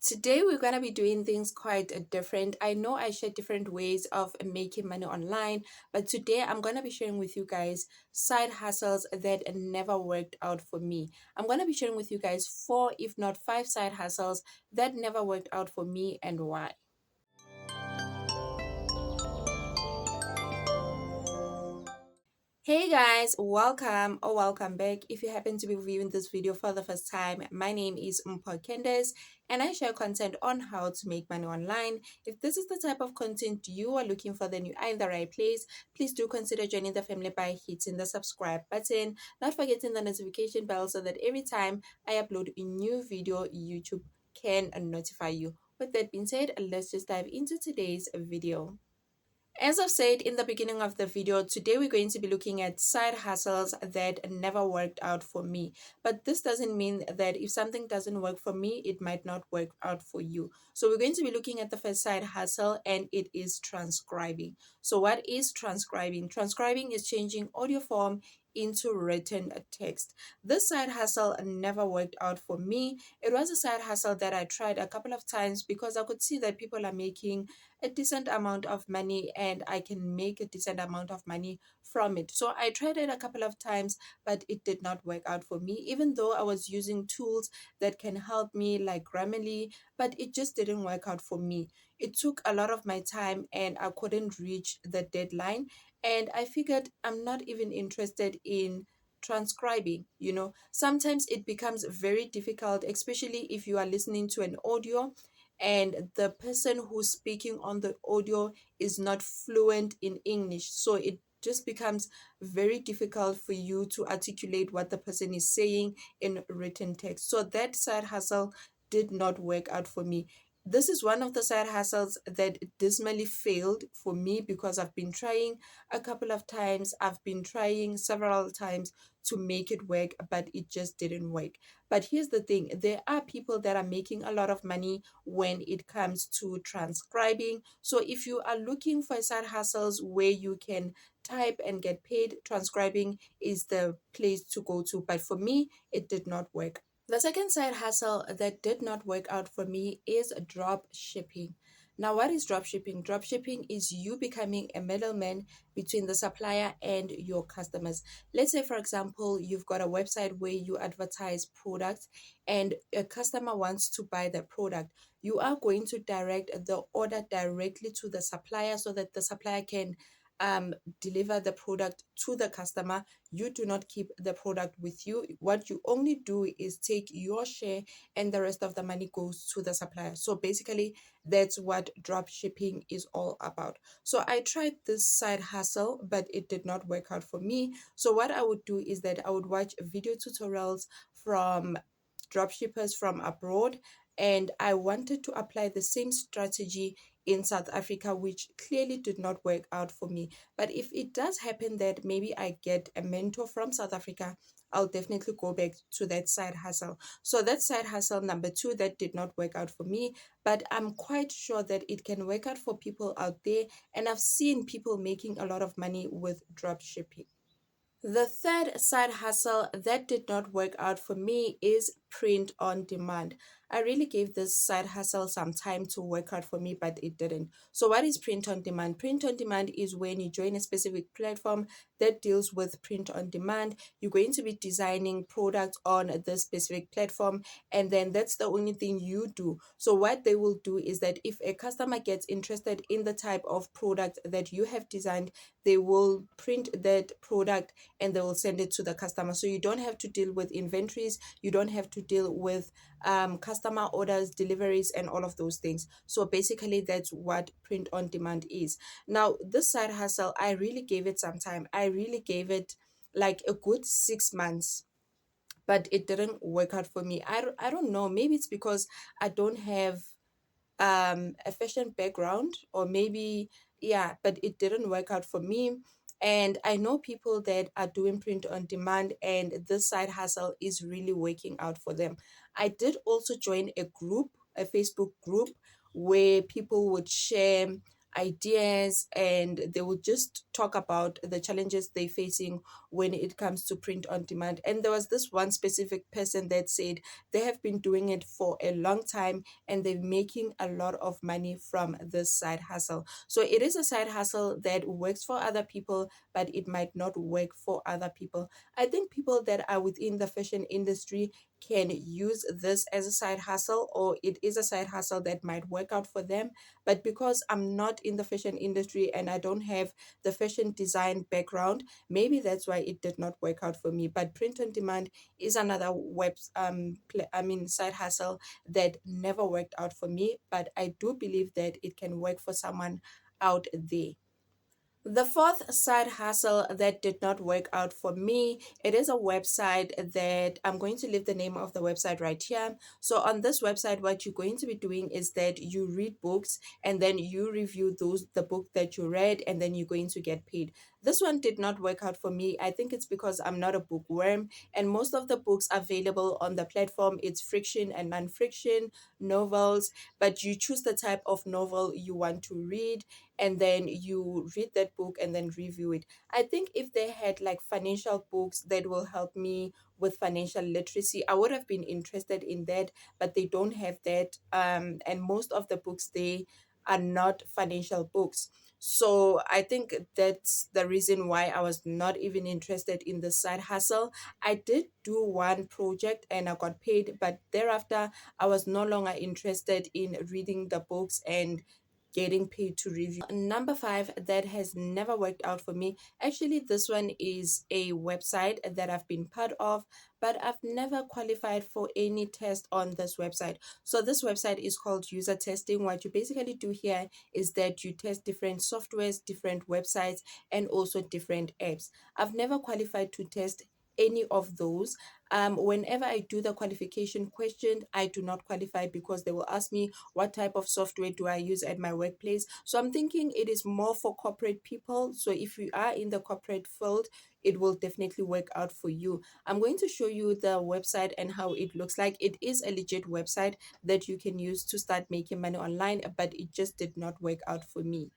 Today we're going to be doing things quite different. I know I share different ways of making money online, but today I'm going to be sharing with you guys side hustles that never worked out for me. I'm going to be sharing with you guys four, if not five, side hustles that never worked out for me and why. Hey guys, welcome or welcome back. If you happen to be viewing this video for the first time, my name is Mpho and I share content on how to make money online. If this is the type of content you are looking for, then you are in the right place. Please do consider joining the family by hitting the subscribe button, not forgetting the notification bell so that every time I upload a new video, YouTube can notify you. With that being said, let's just dive into today's video. As I've said in the beginning of the video, today we're going to be looking at side hustles that never worked out for me. But this doesn't mean that if something doesn't work for me, it might not work out for you. So we're going to be looking at the first side hustle, and it is transcribing. So what is transcribing? Transcribing is changing audio form into written text. This side hustle never worked out for me. It was a side hustle that I tried a couple of times because I could see that people are making a decent amount of money and I can make a decent amount of money from it. So I tried it a couple of times, but it did not work out for me, even though I was using tools that can help me like Grammarly, but it just didn't work out for me. It took a lot of my time and I couldn't reach the deadline. And I figured I'm not even interested in transcribing. Sometimes it becomes very difficult, especially if you are listening to an audio and the person who's speaking on the audio is not fluent in English. So it just becomes very difficult for you to articulate what the person is saying in written text. So that side hustle did not work out for me. This is one of the side hustles that dismally failed for me because I've been trying a couple of times. I've been trying several times to make it work, but it just didn't work. But here's the thing, there are people that are making a lot of money when it comes to transcribing. So if you are looking for side hustles where you can type and get paid, transcribing is the place to go to. But for me, it did not work. The second side hustle that did not work out for me is drop shipping. Now, what is drop shipping? Drop shipping is you becoming a middleman between the supplier and your customers. Let's say, for example, you've got a website where you advertise products and a customer wants to buy the product. You are going to direct the order directly to the supplier so that the supplier can deliver the product to the customer. You do not keep the product with you. What you only do is take your share and the rest of the money goes to the supplier. So basically, that's what drop shipping is all about. So I tried this side hustle, but it did not work out for me. So what I would do is that I would watch video tutorials from dropshippers from abroad, and I wanted to apply the same strategy in South Africa, which clearly did not work out for me. But if it does happen that maybe I get a mentor from South Africa, I'll definitely go back to that side hustle. So that side hustle number two that did not work out for me, but I'm quite sure that it can work out for people out there. And I've seen people making a lot of money with drop shipping. The third side hustle that did not work out for me is print on demand. I really gave this side hustle some time to work out for me, but it didn't. So, what is print on demand? Print on demand is when you join a specific platform that deals with print on demand. You're going to be designing products on this specific platform, and then that's the only thing you do. So, what they will do is that if a customer gets interested in the type of product that you have designed, they will print that product and they will send it to the customer. So you don't have to deal with inventories, you don't have to deal with customer orders, deliveries, and all of those things. So basically, that's what print on demand is. Now, this side hustle, I really gave it some time. I really gave it like a good 6 months, but it didn't work out for me. I don't know, maybe it's because I don't have a fashion background, or maybe, yeah, but it didn't work out for me. And I know people that are doing print on demand and this side hustle is really working out for them. I did also join a group, a Facebook group, where people would share ideas, and they will just talk about the challenges they're facing when it comes to print on demand. And there was this one specific person that said they have been doing it for a long time and they're making a lot of money from this side hustle. So it is a side hustle that works for other people, but it might not work for other people. I think people that are within the fashion industry can use this as a side hustle, or it is a side hustle that might work out for them. But because I'm not in the fashion industry and I don't have the fashion design background, maybe that's why it did not work out for me. But print on demand is another side hustle that never worked out for me, but I do believe that it can work for someone out there. The fourth side hustle that did not work out for me, it is a website that I'm going to leave the name of the website right here. So on this website, what you're going to be doing is that you read books and then you review the book that you read, and then you're going to get paid. This one did not work out for me. I think it's because I'm not a bookworm, and most of the books available on the platform, it's friction and non-friction novels, but you choose the type of novel you want to read, and then you read that book and then review it. I think if they had like financial books that will help me with financial literacy, I would have been interested in that, but they don't have that. And most of the books they are not financial books. So I think that's the reason why I was not even interested in the side hustle. I did do one project and I got paid, but thereafter I was no longer interested in reading the books and getting paid to review. Number five, that has never worked out for me. Actually, this one is a website that I've been part of, but I've never qualified for any test on this website. So this website is called user testing. What you basically do here is that you test different softwares, different websites, and also different apps. I've never qualified to test any of those. Whenever I do the qualification question, I do not qualify because they will ask me what type of software do I use at my workplace. So I'm thinking it is more for corporate people. So if you are in the corporate field, it will definitely work out for you. I'm going to show you the website and how it looks like. It is a legit website that you can use to start making money online, but it just did not work out for me.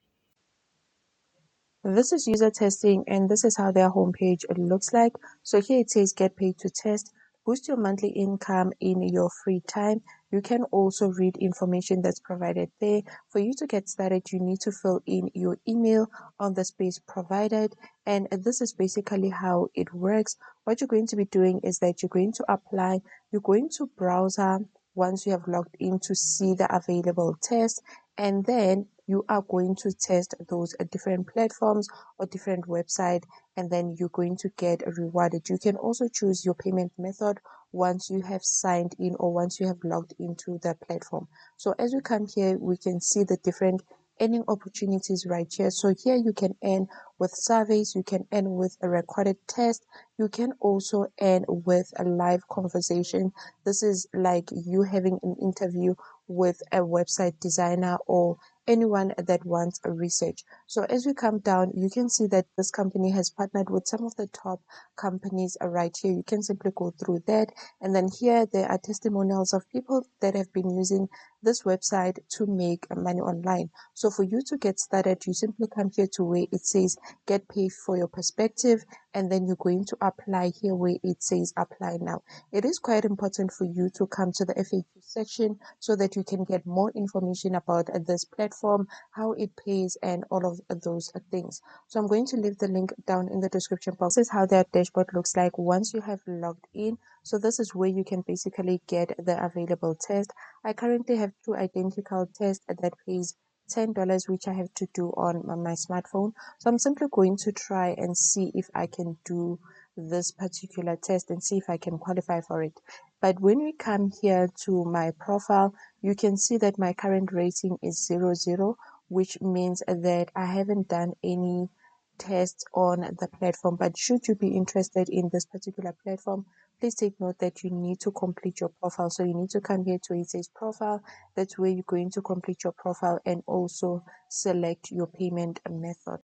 This is user testing, and this is how their homepage looks like. So here it says get paid to test, boost your monthly income in your free time. You can also read information that's provided there. For you to get started, you need to fill in your email on the space provided. And this is basically how it works. What you're going to be doing is that you're going to apply, you're going to browser once you have logged in to see the available tests, and then you are going to test those different platforms or different website, and then you're going to get rewarded. You can also choose your payment method once you have signed in or once you have logged into the platform. So as we come here, we can see the different earning opportunities right here. So here you can earn with surveys, you can earn with a recorded test, you can also earn with a live conversation. This is like you having an interview with a website designer or anyone that wants a research. So as we come down, you can see that this company has partnered with some of the top companies right here. You can simply go through that. And then here there are testimonials of people that have been using this website to make money online. So for you to get started, you simply come here to where it says get paid for your perspective, and then you're going to apply here where it says apply now. It is quite important for you to come to the FAQ section so that you can get more information about this platform, how it pays, and all of those things. So I'm going to leave the link down in the description box. This is how their dashboard looks like once you have logged in. So this is where you can basically get the available test. I currently have two identical tests that pays $10, which I have to do on my smartphone. So I'm simply going to try and see if I can do this particular test and see if I can qualify for it. But when we come here to my profile, you can see that my current rating is 00, which means that I haven't done any tests on the platform. But should you be interested in this particular platform, please take note that you need to complete your profile. So you need to come here to it says profile. That's where you're going to complete your profile and also select your payment method.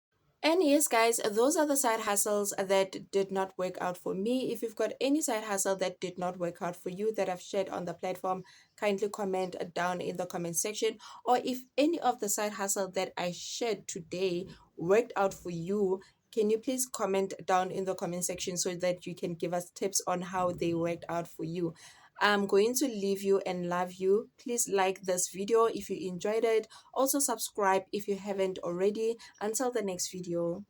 And yes, guys, those are the side hustles that did not work out for me. If you've got any side hustle that did not work out for you that I've shared on the platform, kindly comment down in the comment section. Or if any of the side hustle that I shared today worked out for you, can you please comment down in the comment section so that you can give us tips on how they worked out for you? I'm going to leave you and love you. Please like this video if you enjoyed it. Also subscribe if you haven't already. Until the next video.